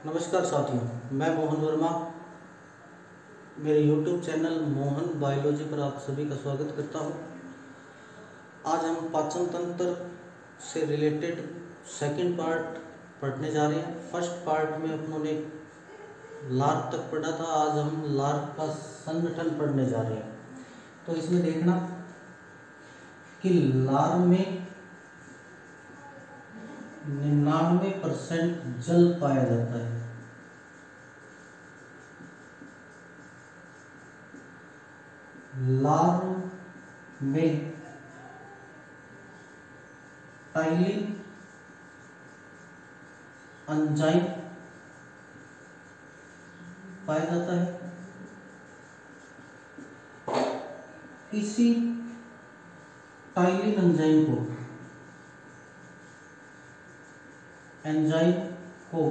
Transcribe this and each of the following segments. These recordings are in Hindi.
नमस्कार साथियों, मैं मोहन वर्मा मेरे YouTube चैनल मोहन बायोलॉजी पर आप सभी का स्वागत करता हूं। आज हम पाचन तंत्र से रिलेटेड सेकंड पार्ट पढ़ने जा रहे हैं। फर्स्ट पार्ट में अपनों ने लार्व तक पढ़ा था, आज हम लार्व का संगठन पढ़ने जा रहे हैं। तो इसमें देखना कि लार्व में 99% जल पाया जाता है। लार्व में टाइलिन एंजाइम पाया जाता है। इसी टाइलिन एंजाइम को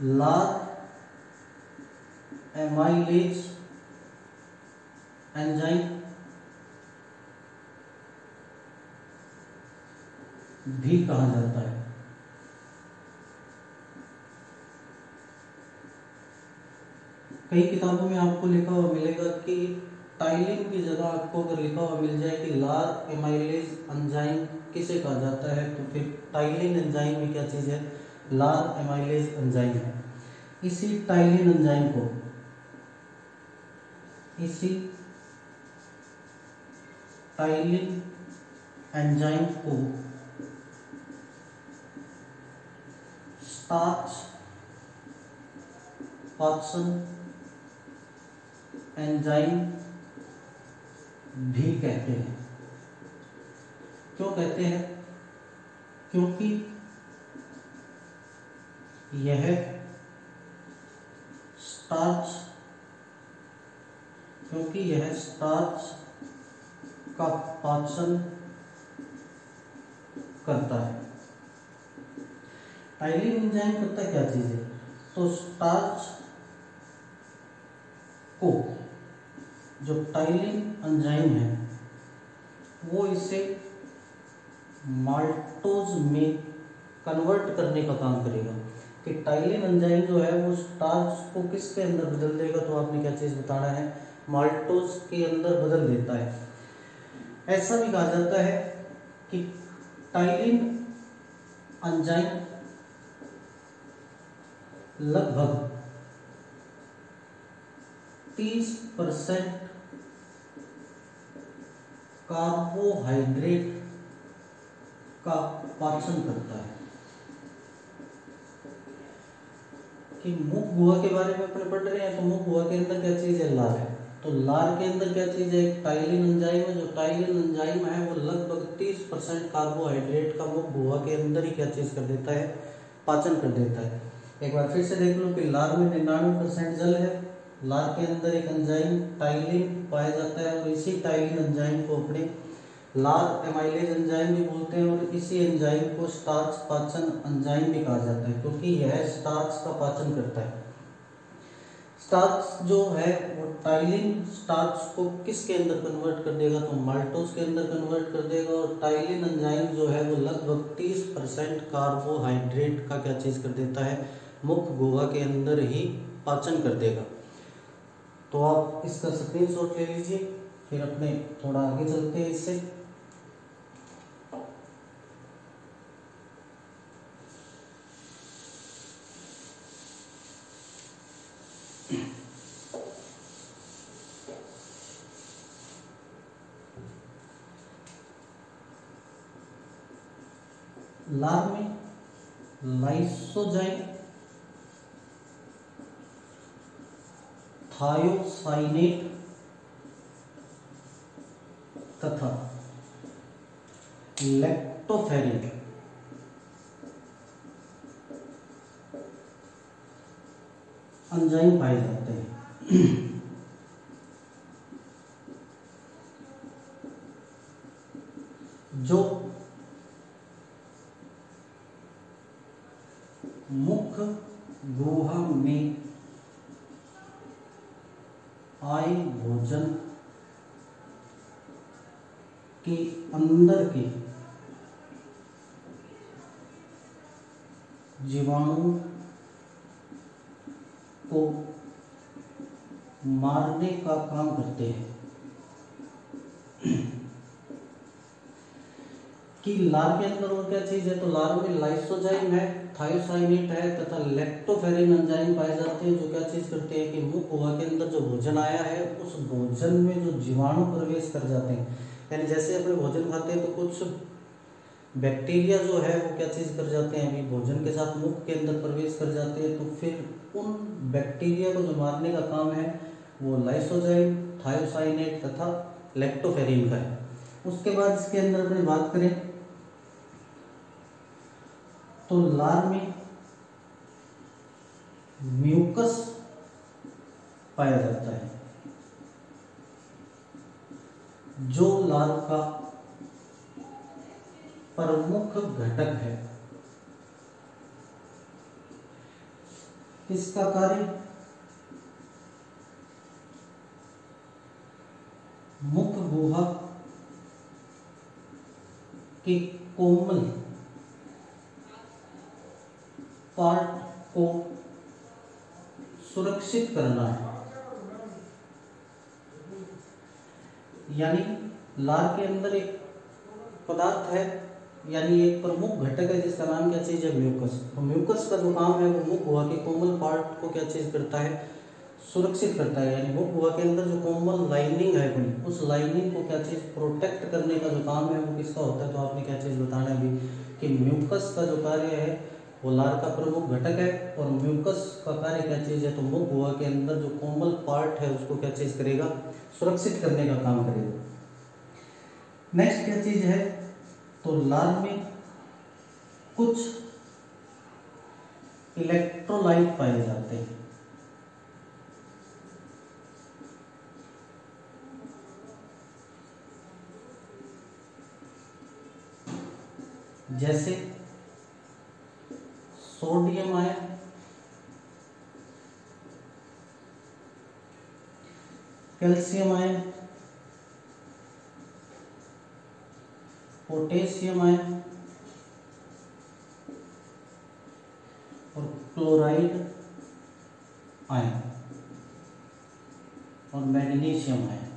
लार्व एमाइलेज एंजाइम भी कहा जाता है। कई किताबों में आपको लिखा हुआ मिलेगा कि टाइलिन की जगह आपको अगर लिखा हुआ मिल जाए कि लार्व एमाइलेज एंजाइम किसे कहा जाता है, तो फिर टाइलिन एंजाइम में क्या चीज़ है? लार्व एमाइलेज एंजाइम है। इसी टाइलिन एंजाइम को स्टार्च पाचन एंजाइम भी कहते हैं। क्यों कहते हैं? क्योंकि यह स्टार्च का पाचन करता है। टाइलिन एंजाइम करता क्या चीज है? तो स्टार्च को जो टाइलिन एंजाइम है वो इसे माल्टोज में कन्वर्ट करने का काम करेगा। कि टाइलिन एंजाइम जो है वो स्टार्च को किसके अंदर बदल देगा? तो आपने क्या चीज बताना है? माल्टोज के अंदर बदल देता है। ऐसा भी कहा जाता है कि टाइलिन एंजाइम लगभग 30% कार्बोहाइड्रेट का पाचन करता है। कि मुख गुहा के बारे में अपने पढ़ रहे हैं, तो मुख गुहा के अंदर क्या चीज है? लार है। तो लार के अंदर क्या चीज है? टाइलिन एंजाइम है। जो टाइलिन एंजाइम है वो लगभग 30% कार्बोहाइड्रेट का मुख गुहा के अंदर ही क्या चीज कर देता है? पाचन कर देता है। एक बार फिर से देख लो कि लार में 99% जल है। लार के अंदर एक एंजाइम टाइलिन पाया जाता है और इसी टाइलिन एंजाइम को अपने लार्व एमाइलेज एंजाइम भी बोलते हैं और इसी एंजाइम को स्टार्च पाचन एंजाइम भी कहा जाता है, क्योंकि यह स्टार्च का पाचन करता है। स्टार्च जो है वो टाइलिन स्टार्च को किसके अंदर कन्वर्ट कर देगा? तो माल्टोज के अंदर कन्वर्ट कर देगा। और टाइलिन एंजाइम जो है वो लगभग 30% कार्बोहाइड्रेट का क्या चीज कर देता है? मुख गुहा के अंदर ही पाचन कर देगा। तो आप इसका स्क्रीनशॉट ले लीजिए, फिर अपने थोड़ा आगे चलते हैं इससे। लार्व में लाइसोजाइम, थायोसाइनेट तथा लैक्टोफेरिन एंजाइम पाए जाते हैं। जो मुख गुहा में आए भोजन के अंदर के जीवाणु को मारने का काम करते हैं। कि लार के अंदर और क्या चीज है, तो लार में लाइसोजाइम है, थायोसाइनेट है तथा लैक्टोफेरिन एंजाइम पाए जाते हैं, जो क्या चीज करते हैं कि मुख गुहा के अंदर जो भोजन आया है उस भोजन में जो जीवाणु प्रवेश कर जाते हैं। यानी जैसे अपने भोजन खाते हैं तो कुछ बैक्टीरिया जो है वो क्या चीज कर जाते हैं, अभी भोजन के साथ मुख के अंदर प्रवेश कर जाते हैं, तो फिर उन बैक्टीरिया को जो मारने का काम है वो लाइसोजाइम, थायोसाइनेट तथा लैक्टोफेरिन का है। उसके बाद इसके अंदर अपनी बात करें तो लार में म्यूकस पाया जाता है, जो लार का प्रमुख घटक है। इसका कार्य मुख गुहा के कोमल पार्ट को सुरक्षित करना है। यानी लार के अंदर एक पदार्थ है, यानी एक प्रमुख घटक है जिसका नाम क्या चीज है, म्यूकस। तो म्यूकस का जो काम है वो मुख गुहा के कोमल पार्ट को क्या चीज करता है, सुरक्षित करता है। यानी मुख गुहा के अंदर जो कोमल लाइनिंग है अपनी, उस लाइनिंग को क्या चीज प्रोटेक्ट करने का जो काम है वो किसका होता है, तो आपने क्या चीज बताना है अभी कि म्यूकस का जो कार्य है वो लार का प्रमुख घटक है। और म्यूकस का कार्य क्या चीज है, तो मुख गुहा के अंदर जो कोमल पार्ट है उसको क्या चीज करेगा, सुरक्षित करने का काम करेगा। नेक्स्ट क्या चीज है, तो लार में कुछ इलेक्ट्रोलाइट पाए जाते हैं। जैसे sodium ion, calcium ion, potassium ion और क्लोराइड आयन और मैग्नीशियम आयन।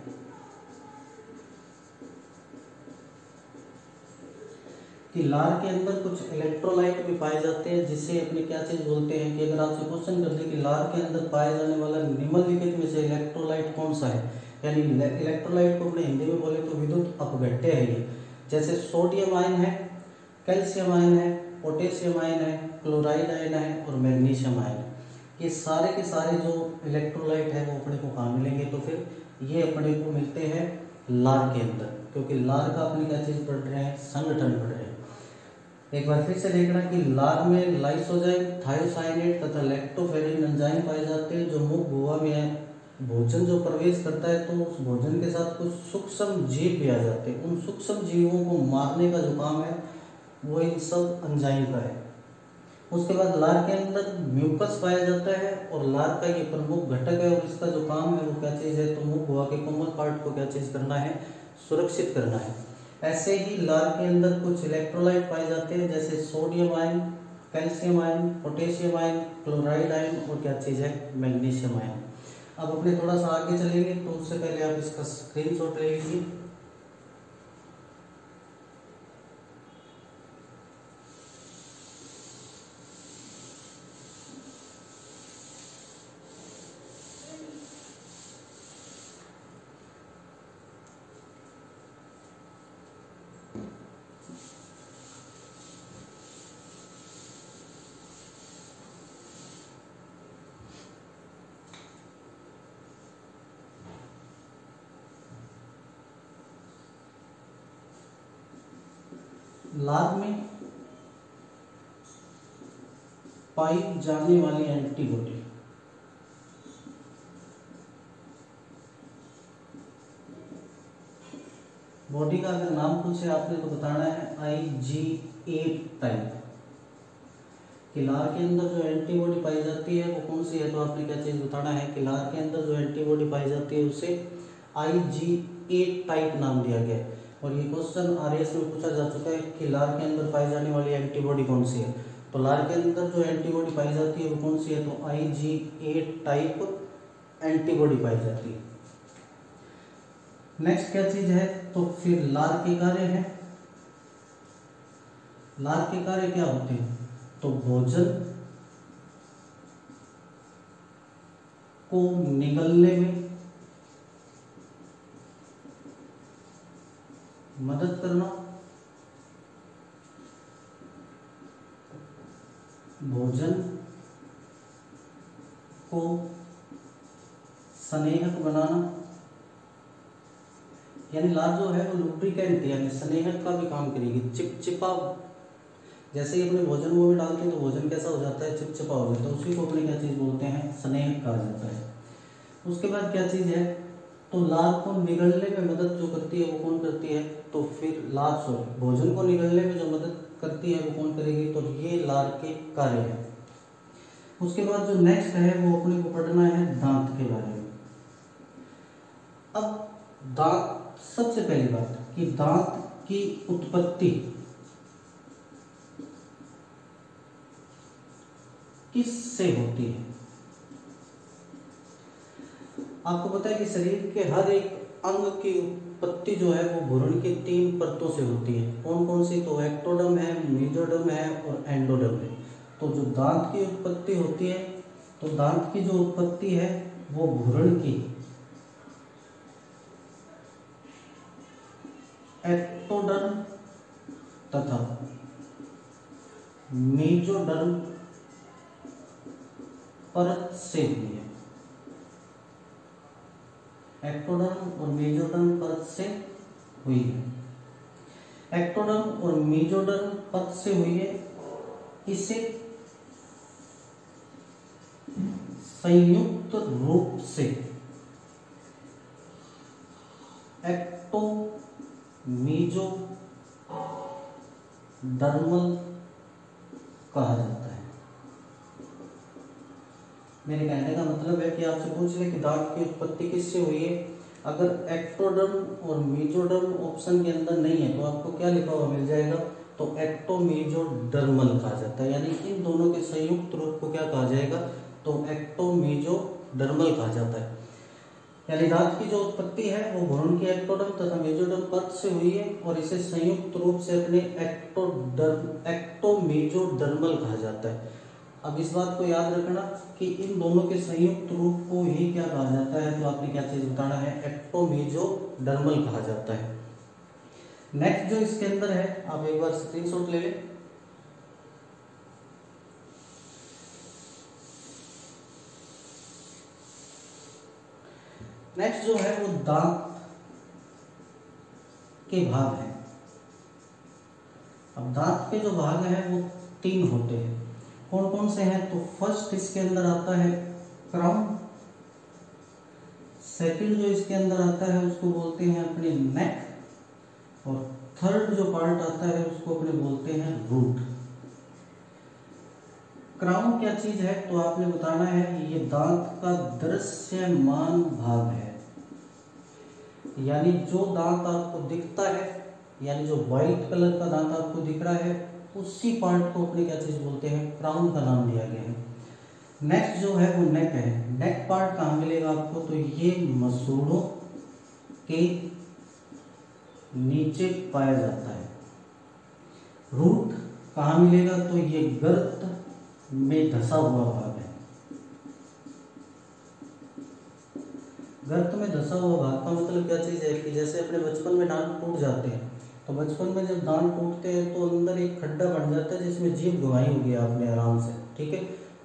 कि लार के अंदर कुछ इलेक्ट्रोलाइट भी पाए जाते हैं, जिसे अपने क्या चीज बोलते हैं कि अगर आपसे क्वेश्चन कर दे कि लार के अंदर पाए जाने वाला निम्नलिखित में से इलेक्ट्रोलाइट कौन सा है, यानी इलेक्ट्रोलाइट को अपने हिंदी में बोले तो विद्युत अपघट्य है ये। जैसे सोडियम आयन है, कैल्शियम आयन है, पोटेशियम आयन है, क्लोराइड आयन है और मैग्नीशियम आयन है। ये सारे के सारे जो इलेक्ट्रोलाइट है वो अपने को कहाँ मिलेंगे, तो फिर ये अपने को मिलते हैं लार के अंदर, क्योंकि लार का अपनी क्या चीज पढ़ रहे हैं, संगठन पढ़ रहे हैं। एक बार फिर से देखना कि लार में लाइसोजाइम, थायोसाइनेट तथा लैक्टोफेरिन एंजाइम पाए जाते हैं, जो मुख गुहा में भोजन जो प्रवेश करता है तो उस भोजन के साथ कुछ सूक्ष्म जीव भी आ जाते हैं। उन सूक्ष्म जीवों को मारने का जो काम है वो इन सब एंजाइम का है। उसके बाद लार के अंदर म्यूकस पाया जाता है और लार का ये प्रमुख घटक है और इसका जो काम है वो क्या चीज़ है, तो मुख गुहा के कोमल पार्ट को क्या चीज़ करना है, सुरक्षित करना है। ऐसे ही लार के अंदर कुछ इलेक्ट्रोलाइट पाए जाते हैं, जैसे sodium ion, calcium ion, potassium ion, chloride ion और क्या चीज़ है, मैग्नीशियम आयन। अब अपने थोड़ा सा आगे चलेंगे तो उससे पहले आप इसका स्क्रीनशॉट ले लीजिए। लार में पाई जाने वाली एंटीबॉडी बॉडी का अगर नाम पूछे आपने तो बताना है IgA टाइप। कि लार के अंदर जो एंटीबॉडी पाई जाती है वो कौन सी है, तो आपने क्या चीज बताना है कि लार के अंदर जो एंटीबॉडी पाई जाती है उसे IgA टाइप नाम दिया गया है। और ये क्वेश्चन RAS में पूछा जा चुका है कि लार के अंदर पाई जाने वाली एंटीबॉडी कौन सी है, तो लार के अंदर जो एंटीबॉडी पाई जाती है वो कौन सी है, तो IgA टाइप एंटीबॉडी पाई जाती है। नेक्स्ट क्या चीज है, तो फिर लार के कार्य है। लार के कार्य क्या होते हैं, तो भोजन को निगलने में मदद करना, भोजन को स्नेहक बनाना, यानी लार जो है वो लुब्रिकेंट यानी स्नेहक का भी काम करेगी। चिपचिपा, जैसे ही अपने भोजन में डालते हैं तो भोजन कैसा हो जाता है, चिपचिपा हो जाता है, उसी को अपने क्या चीज बोलते हैं, स्नेहक कहा जाता है। उसके बाद क्या चीज है, तो लार को निगलने में मदद जो करती है वो कौन करती है, तो फिर लार सॉरी भोजन को निगलने में जो मदद करती है वो कौन करेगी, तो ये लार के कार्य है। उसके बाद जो नेक्स्ट है वो अपने को पढ़ना है दांत के बारे में। अब दांत, सबसे पहली बात कि दांत की उत्पत्ति किससे होती है। आपको पता है कि शरीर के हर एक अंग की उत्पत्ति जो है वो भ्रूण की 3 परतों से होती है। कौन कौन सी, तो एक्टोडर्म है, मेसोडर्म है और एंडोडर्म है। तो जो दांत की उत्पत्ति होती है, तो दांत की जो उत्पत्ति है वो भ्रूण की एक्टोडर्म तथा मेसोडर्म परत से हुई है। एक्टोडर्म और मेसोडर्म परत से हुई है। एक्टोडर्म और मेसोडर्म परत से हुई है। इसे संयुक्त रूप से एक्टो मेसोडर्मल कहा जाता है। मेरे कहने का मतलब है कि आपसे पूछ ले कि दांत की उत्पत्ति किससे हुई है, अगर एक्टोडर्म और मेसोडर्म ऑप्शन के अंदर नहीं है तो आपको क्या लिखा हुआ मिल जाएगा, तो एक्टोमेसोडर्मल कहा जाता है। यानी इन दोनों के संयुक्त रूप को क्या कहा जाएगा, तो एक्टोमेसोडर्मल कहा जाता है। यानी दांत की जो उत्पत्ति है वो भ्रूण की एक्टोडर्म तथा मेसोडर्म परत से हुई है और इसे संयुक्त रूप से अपने एक्टोमेसोडर्मल कहा जाता है। अब इस बात को याद रखना कि इन दोनों के संयुक्त रूप को ही क्या कहा जाता है, तो आपने क्या चीज बताना है, एक्टोमेसोडर्मल कहा जाता है। नेक्स्ट जो इसके अंदर है, आप एक बार स्क्रीनशॉट ले लें। नेक्स्ट जो है वो दांत के भाग हैं। अब दांत के जो भाग हैं वो 3 होते हैं। कौन कौन से हैं, तो फर्स्ट इसके अंदर आता है क्राउन, सेकंड जो इसके अंदर आता है उसको बोलते हैं अपने नेक, और थर्ड जो पार्ट आता है उसको अपने बोलते हैं रूट। क्राउन क्या चीज है, तो आपने बताना है ये दांत का दृश्यमान भाग है। यानी जो दांत आपको दिखता है, यानी जो व्हाइट कलर का दांत आपको दिख रहा है, उसी पार्ट को अपने क्या चीज बोलते हैं, क्राउन का नाम दिया गया है। नेक्स्ट जो है वो नेक है। नेक पार्ट कहाँ मिलेगा आपको, तो ये मसूड़ों के नीचे पाया जाता है। रूट कहाँ मिलेगा, तो ये गर्त में धसा हुआ भाग है। गर्त में धसा हुआ भाग का मतलब क्या चीज है, कि जैसे अपने बचपन में दांत टूट जाते हैं, तो बचपन में जब दांत टूटते हैं तो अंदर एक खड्डा बन जाता है जिसमें जीभ घुमाई होगी आपने आराम से, ठीक है।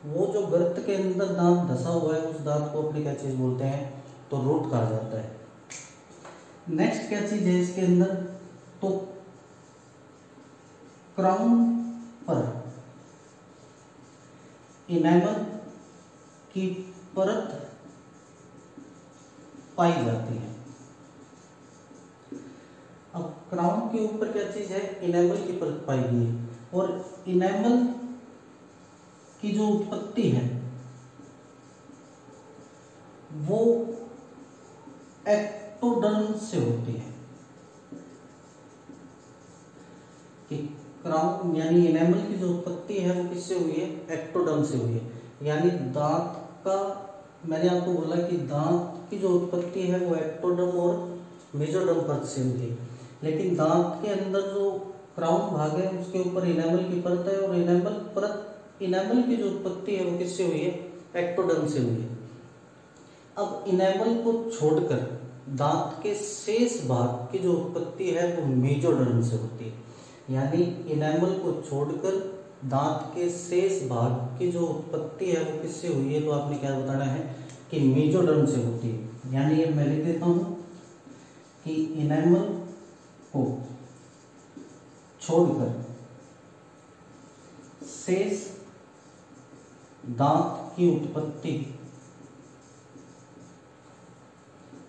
वो जो गर्त के अंदर दांत धसा हुआ है उस दांत को अपने क्या चीज बोलते हैं, तो रूट कहा जाता है। नेक्स्ट क्या चीज है इसके अंदर, तो क्राउन पर इनेमल की परत पाई जाती है। अब क्राउन के ऊपर क्या चीज है, इनेमल की परत पाई गई है, और इनेमल की जो उत्पत्ति है वो एक्टोडर्म से होती है। कि क्राउन यानी इनेमल की जो उत्पत्ति है वो किससे हुई है? एक्टोडर्म से हुई है। यानी दांत का, मैंने आपको बोला कि दांत की जो उत्पत्ति है वो एक्टोडर्म और मेसोडर्म परत से हुई है, लेकिन दांत के अंदर जो क्राउन भाग है उसके ऊपर इनेमल की परत है, और इनेमल की जो उत्पत्ति है वो किससे हुई है? एक्टोडर्म से हुई है। अब इनेमल को छोड़कर दांत के शेष भाग की जो उत्पत्ति है वो मेसोडर्म से होती है। यानी इनेमल को छोड़कर दांत के शेष भाग की जो उत्पत्ति है वो किससे हुई है? तो आपने क्या बताना है कि मेसोडर्म से होती है। यानी ये मैं लिख देता हूं कि इनेमल को छोड़कर शेष दांत की उत्पत्ति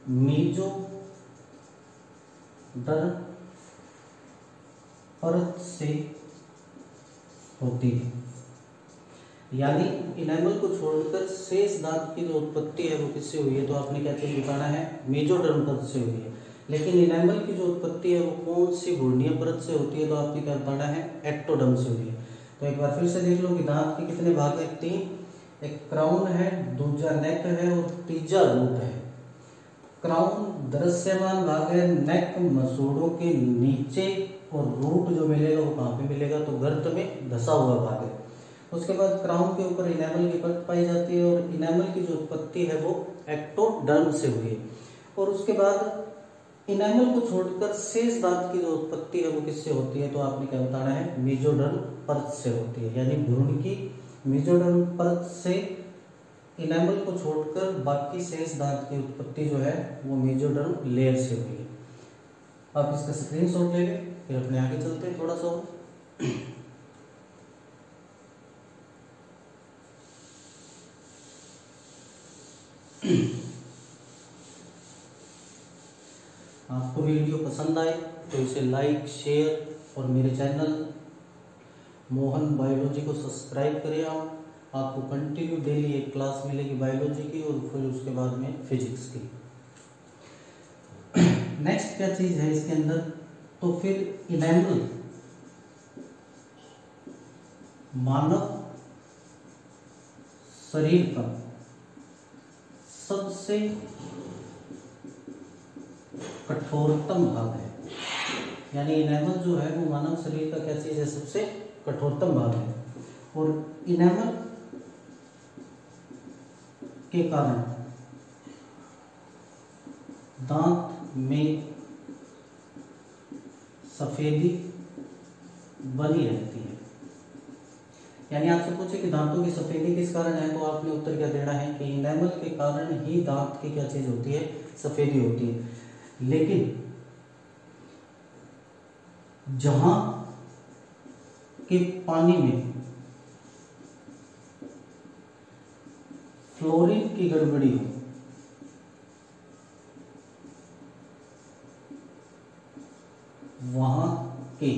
मेसोडर्म परत से होती है। यानी इनेमल को छोड़कर शेष दांत की जो उत्पत्ति है वो किससे हुई है? तो आपने क्या चीज बताना है? मेसोडर्म परत से हुई है। लेकिन इनेमल की जो उत्पत्ति है वो कौन सी घूर्णीय परत से होती है? तो आपने क्या बताना है? एक्टोडर्म से हुई है। तो एक बार फिर से देख लो कि दांत के कितने भाग हैं? 3। एक क्राउन है, दूसरा नेक है और तीसरा रूट है। क्राउन दृश्यमान भाग है, नेक मसूड़ों के नीचे, और रूट जो मिलेगा वो कहाँ पे मिलेगा? तो गर्त में धसा हुआ भाग है। उसके बाद क्राउन के ऊपर इनेमल की परत पाई जाती है, और इनेमल की जो उत्पत्ति है वो एक्टोडर्म से हुई है। और उसके बाद इनेमल को छोड़कर शेष दांत की जो उत्पत्ति है वो किससे होती है? तो आपने क्या बताना है? मेसोडर्म परत से होती है। यानी भ्रूण की मेसोडर्म परत से इनेमल को छोड़कर बाकी शेष दांत की उत्पत्ति जो है वो मेसोडर्म लेयर से हुई है। आप इसका स्क्रीनशॉट ले लें, फिर अपने आगे चलते हैं थोड़ा सा। आपको वीडियो पसंद आए तो इसे लाइक, शेयर और मेरे चैनल मोहन बायोलॉजी को सब्सक्राइब करें। आपको कंटिन्यू डेली एक क्लास मिलेगी बायोलॉजी की, और फिर उसके बाद में फिजिक्स की। नेक्स्ट क्या चीज है इसके अंदर? तो फिर इनेमल मानव शरीर का सबसे कठोरतम भाग है। यानी इनेमल जो है वो मानव शरीर का क्या चीज है? सबसे कठोरतम भाग है। और इनेमल के कारण दांत में सफेदी बनी रहती है। यानी आपसे पूछे कि दांतों की सफेदी किस कारण है, तो आपने उत्तर क्या देना है कि इनेमल के कारण ही दांत की क्या चीज होती है? सफेदी होती है। लेकिन जहां के पानी में फ्लोरीन की गड़बड़ी हो, वहां के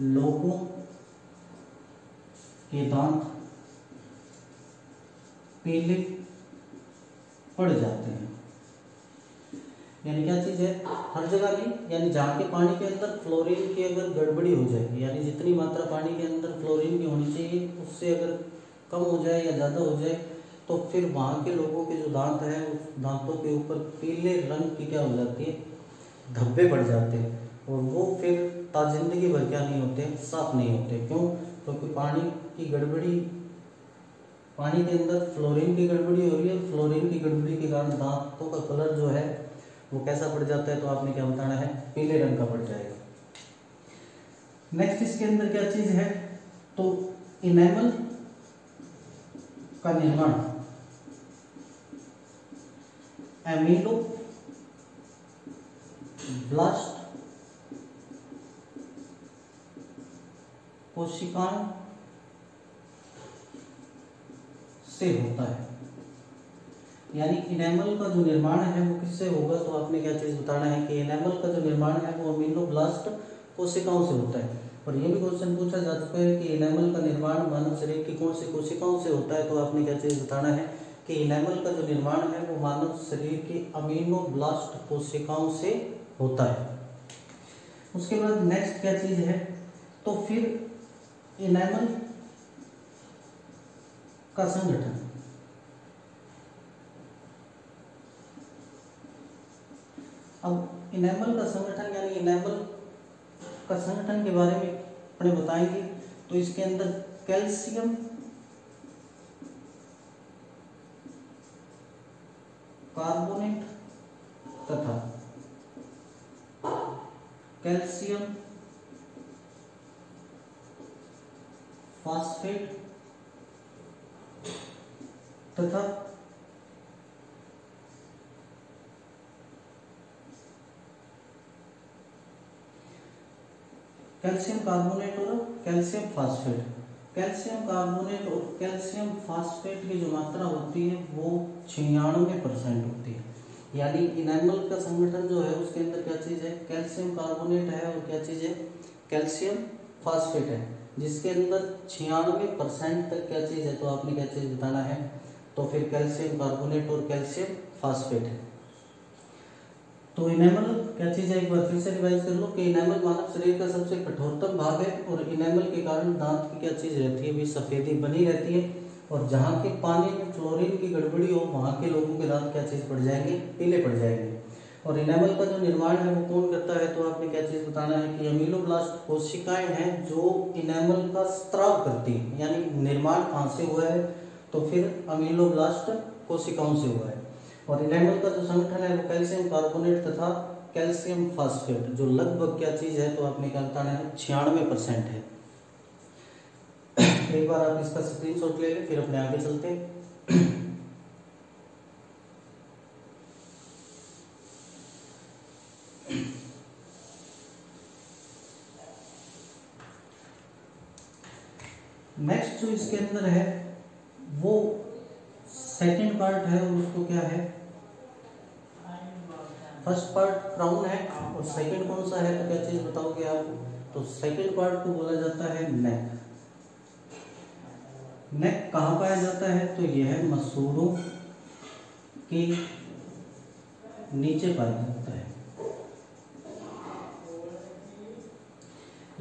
लोगों के दांत पीले पड़ जाते हैं। यानी क्या चीज है? हर जगह नहीं, यानी जहाँ के पानी के अंदर फ्लोरीन की अगर गड़बड़ी हो जाए, यानी जितनी मात्रा पानी के अंदर फ्लोरीन की होनी चाहिए उससे अगर कम हो जाए या ज़्यादा हो जाए, तो फिर वहाँ के लोगों के जो दांत हैं उस दांतों के ऊपर पीले रंग की क्या हो जाती है? धब्बे पड़ जाते हैं, और वो फिर ताजिंदगी भर क्या नहीं होते? साफ नहीं होते। क्यों? क्योंकि पानी की गड़बड़ी, पानी के अंदर फ्लोरीन की गड़बड़ी हो रही है। फ्लोरीन की गड़बड़ी के कारण दांतों का कलर जो है वो कैसा पड़ जाता है? तो आपने क्या बताना है? पीले रंग का पड़ जाएगा। नेक्स्ट इसके अंदर क्या चीज है? तो इनेमल का निर्माण एमिलो ब्लास्ट कोशिकाओं से होता है। यानी इनेमल का जो निर्माण है वो किससे होगा? तो आपने क्या चीज बताना है कि इनेमल का जो निर्माण है वो अमीलोब्लास्ट कोशिकाओं से होता है। और ये भी क्वेश्चन पूछा जा चुका है कि इनेमल का निर्माण मानव शरीर की कौन सी कोशिकाओं से होता है? तो आपने क्या चीज बताना है कि इनेमल का जो निर्माण है वो मानव शरीर की अमीलोब्लास्ट कोशिकाओं से होता है। उसके बाद नेक्स्ट क्या चीज है, तो फिर इनेमल का संगठन। अब इनेमल का संगठन यानी इनेमल का संगठन के बारे में अपने बताएंगे। तो इसके अंदर कैल्शियम कार्बोनेट तथा कैल्शियम फास्फेट तथा कैल्शियम कार्बोनेट और कैल्शियम फास्फेट। कैल्शियम कार्बोनेट और कैल्शियम फास्फेट की जो मात्रा होती है वो 96% होती है। यानी इनेमल का संगठन जो है उसके अंदर क्या चीज़ है, कैल्शियम कार्बोनेट है और क्या चीज़ है, कैल्शियम फास्फेट है, जिसके अंदर 96% तक क्या चीज़ है, तो आपने क्या चीज़ बताना है, तो फिर कैल्शियम कार्बोनेट और कैल्शियम फास्फेट है। तो इनेमल क्या चीज़ है, एक बार फिर से रिवाइज कर लो कि इनेमल मानव शरीर का सबसे कठोरतम भाग है और इनेमल के कारण दांत की क्या चीज़ रहती है, भी सफ़ेदी बनी रहती है। और जहाँ के पानी में फ्लोरीन की गड़बड़ी हो वहाँ के लोगों के दांत क्या चीज़ पड़ जाएंगे, पीले पड़ जाएंगे। और इनेमल का जो निर्माण है वो कौन करता है, तो आपने क्या चीज़ बताना है कि अमीलोब्लास्ट कोशिकाएं हैं जो इनेमल का स्त्राव करती है। यानी निर्माण कहाँ से हुआ है, तो फिर अमीलोब्लास्ट कोशिकाओं से हुआ है। और इनेमल का जो संगठन है वो कैल्शियम कार्बोनेट तथा कैल्शियम फास्फेट, जो लगभग क्या चीज़ है, तो आपने क्या बताना है, 96% है। एक बार आप इसका स्क्रीनशॉट ले लें, फिर अपने आगे चलते हैं। नेक्स्ट जो इसके अंदर है वो सेकंड पार्ट है और उसको क्या है, फर्स्ट पार्ट क्राउन है और सेकंड कौन सा है, तो क्या चीज बताओगे आप, तो सेकंड पार्ट को बोला जाता है नेक। नेक कहाँ पाया जाता है, तो यह है मसूड़ों के नीचे पाया जाता है।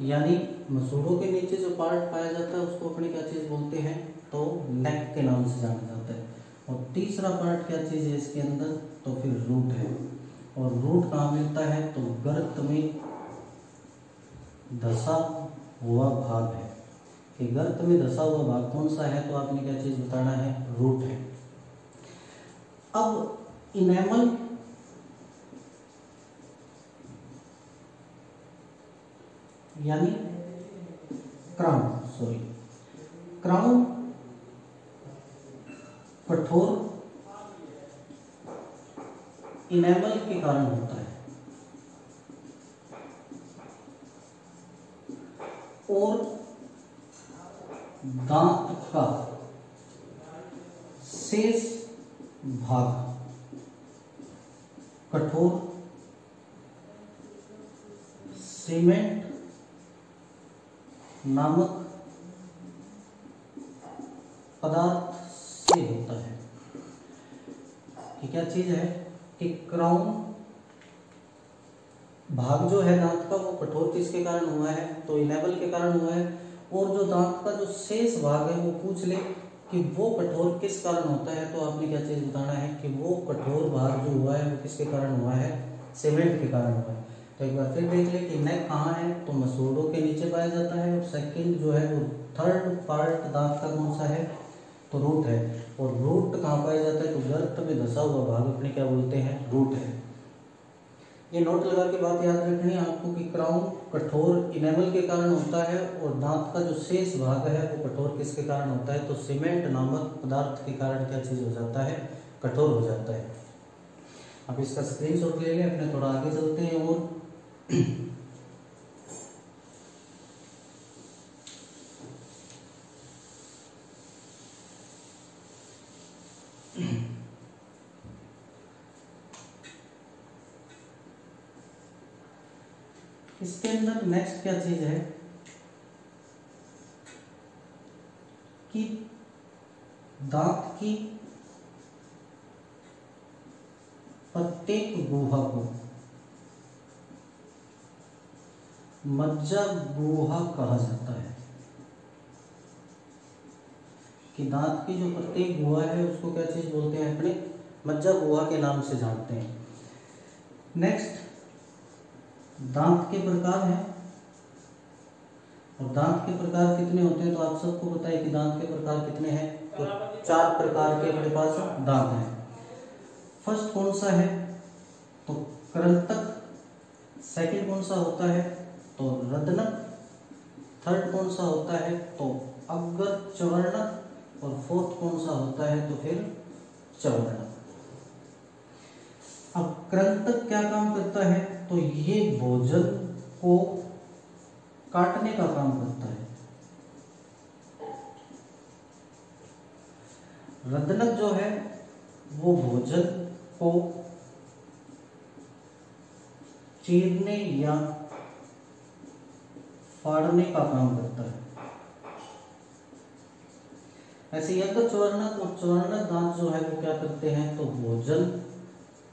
यानी मसूड़ों के नीचे जो पार्ट पाया जाता है उसको अपने क्या चीज बोलते हैं, तो नेक के नाम से जाना जाता है। और तीसरा पार्ट क्या चीज है इसके अंदर, तो फिर रूट है। और रूट कहाँ मिलता है, तो गर्त में धसा हुआ भाग है। कि गर्त में धसा हुआ भाग कौन सा है, तो आपने क्या चीज बताना है, रूट है। अब इनेमल यानी क्राउन कठोर इनेमल के कारण होता है और दांत का शेष भाग कठोर सीमेंट नामक पदार्थ से होता है। कि क्या चीज है कि क्राउन भाग जो है दांत का वो कठोर किसके कारण हुआ है, तो इनेमल के कारण हुआ है। और जो दांत का जो शेष भाग है वो पूछ ले कि वो कठोर किस कारण होता है, तो आपने क्या चीज बताना है कि वो कठोर भाग जो हुआ है वो किसके कारण हुआ है, सीमेंट के कारण हुआ है। तो एक बार फिर देख ले कि नेक कहाँ है, तो मसूड़ों के नीचे पाया जाता है। और सेकंड जो है वो थर्ड पार्ट दांत का कौन सा है, तो रूट है। और रूट कहाँ पाया जाता है, तो गर्त में धसा हुआ भाग अपने क्या बोलते हैं, रूट है। ये नोट लगा के बात याद रखनी है आपको कि क्राउन कठोर इनेमल के कारण होता है और दांत का जो शेष भाग है वो कठोर किसके कारण होता है, तो सीमेंट नामक पदार्थ के कारण क्या चीज हो जाता है, कठोर हो जाता है। अब इसका स्क्रीनशॉट ले लें, अपने थोड़ा आगे चलते हैं। और इसके अंदर नेक्स्ट क्या चीज है कि दांत की प्रत्येक गुहा को मज्जा गुहा कहा जाता है, कि दांत की जो प्रत्येक गुहा है उसको क्या चीज बोलते हैं, अपने मज्जा गुहा के नाम से जानते हैं। नेक्स्ट, दांत के प्रकार हैं, और दांत के प्रकार कितने होते हैं, तो आप सबको पता है कि दांत के प्रकार कितने हैं, तो 4 प्रकार के अपने पास दांत हैं। फर्स्ट कौन सा है, तो कृंतक। सेकंड कौन सा होता है, तो रदनक। थर्ड कौन सा होता है, तो अग्र चवर्णक। और फोर्थ कौन सा होता है, तो फिर चवर्णक। अब कृंतक क्या काम करता है, तो ये भोजन को काटने का काम करता है। रदनक जो है वो भोजन को चीरने या फाड़ने का काम करता है। ऐसे यज्ञ चवर्णक और चवर्णक दांत जो है वो क्या करते हैं, तो भोजन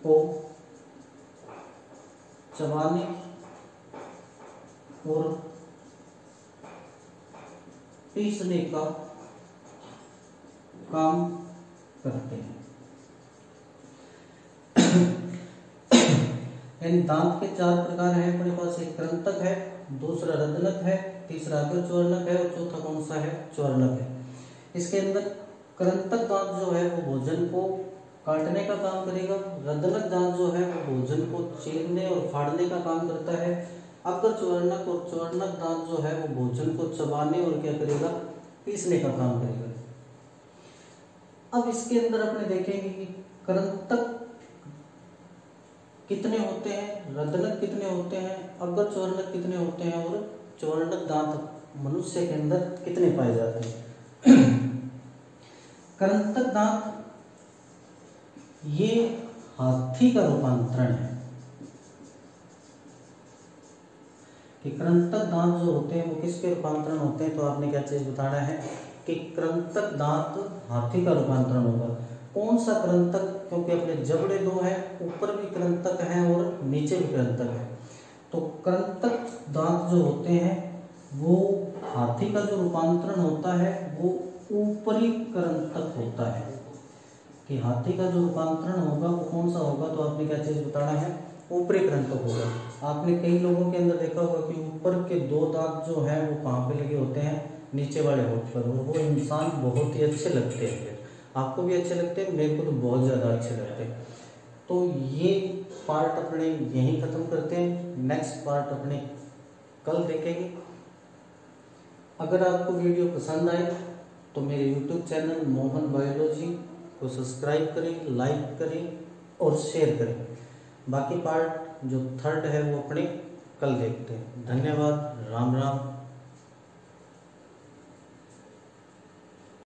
को चबाने और पीसने का काम करते हैं। इन दांत के 4 प्रकार हैं अपने पास, एक कृंतक है, दूसरा रदनक है, तीसरा अग्र चवर्णक है, और चौथा कौन सा है, चवर्णक है। इसके अंदर कृंतक दांत जो है वो भोजन को काटने का काम करेगा, रदनक दांत जो है वो भोजन को चीरने और फाड़ने का काम करता है, अग्र चवर्णक और चवर्णक दांत जो है वो भोजन को चबाने और क्या करेगा, पीसने का काम करेगा। अब इसके अंदर अपने देखेंगे कि कृंतक कितने होते हैं, रदनक कितने होते हैं, अग्र चवर्णक कितने होते हैं, और चवर्णक दांत मनुष्य के अंदर कितने पाए जाते हैं। कृंतक दांत ये हाथी का रूपांतरण है, कि कृंतक दांत जो होते हैं वो किसके रूपांतरण होते हैं, तो आपने क्या चीज बताना है कि कृंतक दांत हाथी का रूपांतरण होगा। कौन सा कृंतक, क्योंकि अपने जबड़े 2 हैं, ऊपर भी कृंतक हैं और नीचे भी कृंतक है, तो कृंतक दांत जो होते हैं वो हाथी का जो रूपांतरण होता है वो ऊपरी कृंतक होता है, कि हाथी का जो रूपांतरण होगा वो कौन सा होगा, तो आपने क्या चीज बताना है, ऊपरी कृंतक होगा। आपने कई लोगों के अंदर देखा होगा कि ऊपर के 2 दांत जो हैं वो कहाँ पे लगे होते हैं, नीचे वाले होठ पर, और वो इंसान बहुत ही अच्छे लगते हैं। आपको भी अच्छे लगते हैं, मेरे को तो बहुत ज़्यादा अच्छे लगते हैं। तो ये पार्ट अपने यहीं ख़त्म करते हैं, नेक्स्ट पार्ट अपने कल देखेंगे। अगर आपको वीडियो पसंद आए तो मेरे यूट्यूब चैनल मोहन बायोलॉजी को सब्सक्राइब करें, लाइक करें और शेयर करें। बाकी पार्ट जो 3rd है वो अपने कल देखते हैं। धन्यवाद, राम राम।